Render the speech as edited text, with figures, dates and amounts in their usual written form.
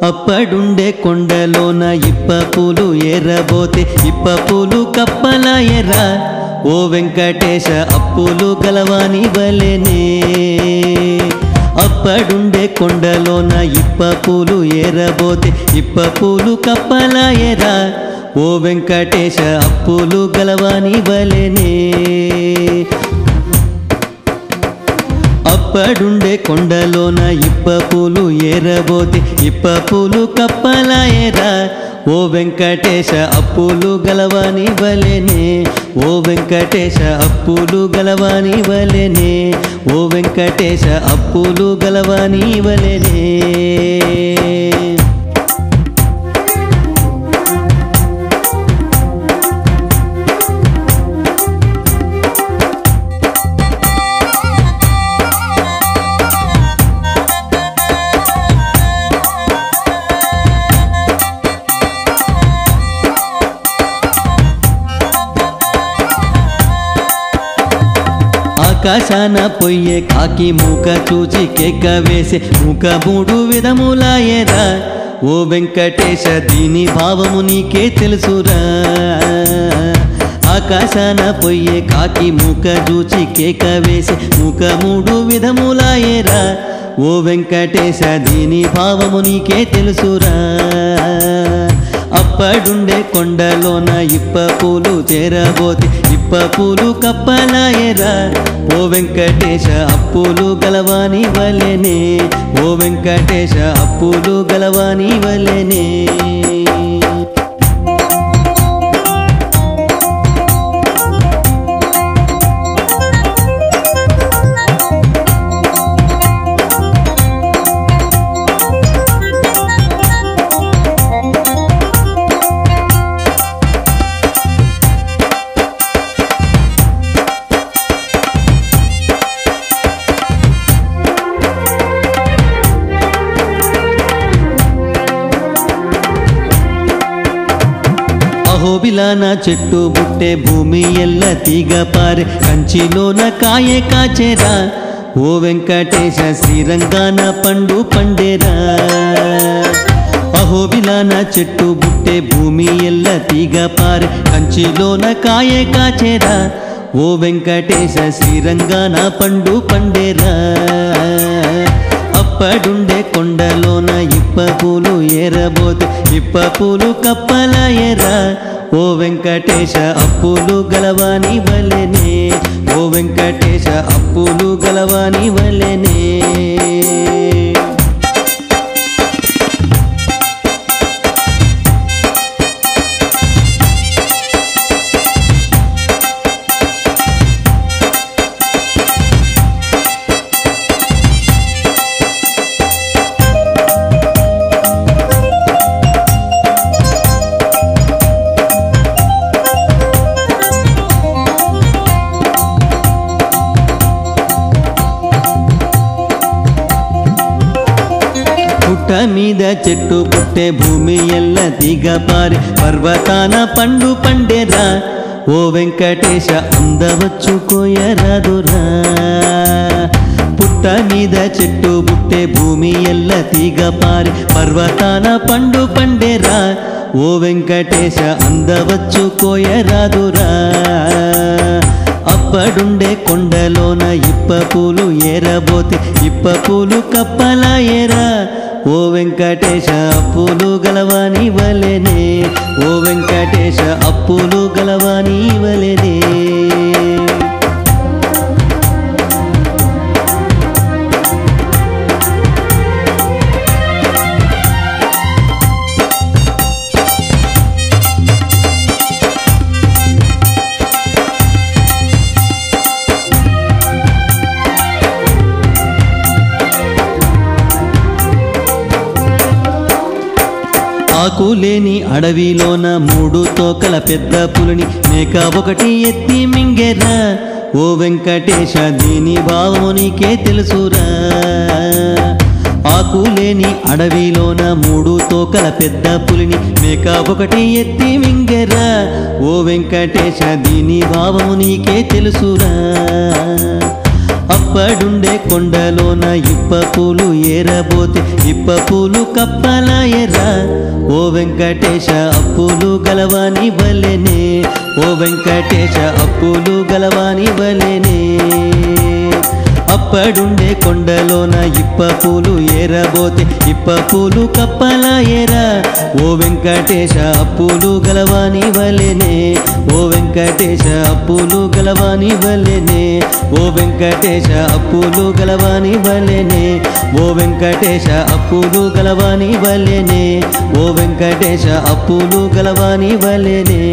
అప్పడుండే కొండలోన ఇప్ప పూలు ఎర్రబోతే ఇప్ప పూలు కప్పల ఎర్ర ఓ వెంకటేశ అప్పులు గలవాని వలెనే అప్పడుండే కొండలోన ఇప్ప పూలు ఎర్రబోతే ఇప్ప పూలు కప్పల ఎర్ర ఓ వెంకటేశ అప్పులు గలవాని వలెనే అప్పడుండే కొండలోన ఇప్ప పూలు ఎర్రబోతే ఇప్ప పూలు కప్పల ఎర్ర ఓ వెంకటేశ అప్పులు గలవాని వలెనే ఓ వెంకటేశ అప్పులు గలవాని వలెనే ఓ వెంకటేశ అప్పులు గలవాని వలెనే ఆకాశాన పొయ్యే కాకి మూక చూచి కేక వేసే మూక మూడు విధముల ఎరా ఓ వెంకటేశ దీని భావము నీకే తెలుసురా ఆకాశాన పొయ్యే కాకి మూక చూచి కేక వేసే మూక మూడు విధముల ఎరా ఓ వెంకటేశ దీని భావము నీకే తెలుసురా అప్పడుండే కొండలోన ఇప్ప పూలు చేరబోతే ఇప్ప పూలు కప్పల ఎర్ర ఓ వెంకటేశ అప్పులు గలవాని వలెనే ఓ వెంకటేశ అప్పులు గలవాని వలెనే అహోబిలాన చెట్టు బుట్టే భూమి ఎల్ల తీగ పారే కంచిలోన కాయే కాచేరా ఓ వెంకటేశ శ్రీరంగాన పండు పండేరా అహోబిలాన చెట్టు బుట్టే భూమి ఎల్ల తీగ పారే కంచిలోన కాయే కాచేరా ఓ వెంకటేశ శ్రీరంగాన పండు పండేరా అప్పడుండే కొండలోన ఇప్ప పూలు ఎర్రబోతే ఇప్ప పూలు కప్పల ఎర్ర ఓ వెంకటేశ అప్పులు గలవాని వలెనే ఓ వెంకటేశ అప్పులు గలవాని వలెనే పుట్ట మీద చెట్టు పుట్టే భూమి ఎల్ల తీగ పారి పర్వతాన పండు పండేరా ఓ వెంకటేశ అందవచ్చు కోయరాదురా పుట్ట మీద చెట్టు పుట్టే భూమి ఎల్ల తీగ పారి పర్వతాన పండు పండేరా ఓ వెంకటేశ అందవచ్చు కోయరాదురా అప్పడుండే కొండలోన ఇప్ప పూలు ఎర్రబోతే ఇప్ప పూలు కప్పల ఎర్ర ఓ వెంకటేశ అప్పులు గలవాని వలెనే ఓ వెంకటేశ అప్పులు గలవాని వలెనే ఆకులేని అడవిలోన మూడు తోకల పెద్ద పులిని మేక ఒకటి ఎత్తి మింగెరా ఓ వెంకటేశ దీని భావము నీకే తెలుసురా ఆకులేని అడవిలోన మూడు తోకల పెద్ద పులిని మేక ఒకటి ఎత్తి మింగెరా ఓ వెంకటేశ దీని భావము నీకే తెలుసురా అప్పడుండే కొండలోన ఇప్ప పూలు ఏరబోతే ఇప్ప పూలు కప్పలాయరా ఓ వెంకటేశ అప్పులు గలవాని వలెనే ఓ వెంకటేశ అప్పులు గలవాని వలెనే అప్పడుండే కొండలోన ఇప్ప పూలు ఏరబోతే ఇప్ప పూలు కప్పలాయరా ఓ వెంకటేశ అప్పులు గలవాని వలెనే ఓ వెంకటేశ అప్పులు గలవాని వలెనే ఓ వెంకటేశ అప్పులు గలవాని వలెనే ఓ వెంకటేశ అప్పులు గలవాని వలెనే ఓ వెంకటేశ అప్పులు గలవాని వలెనే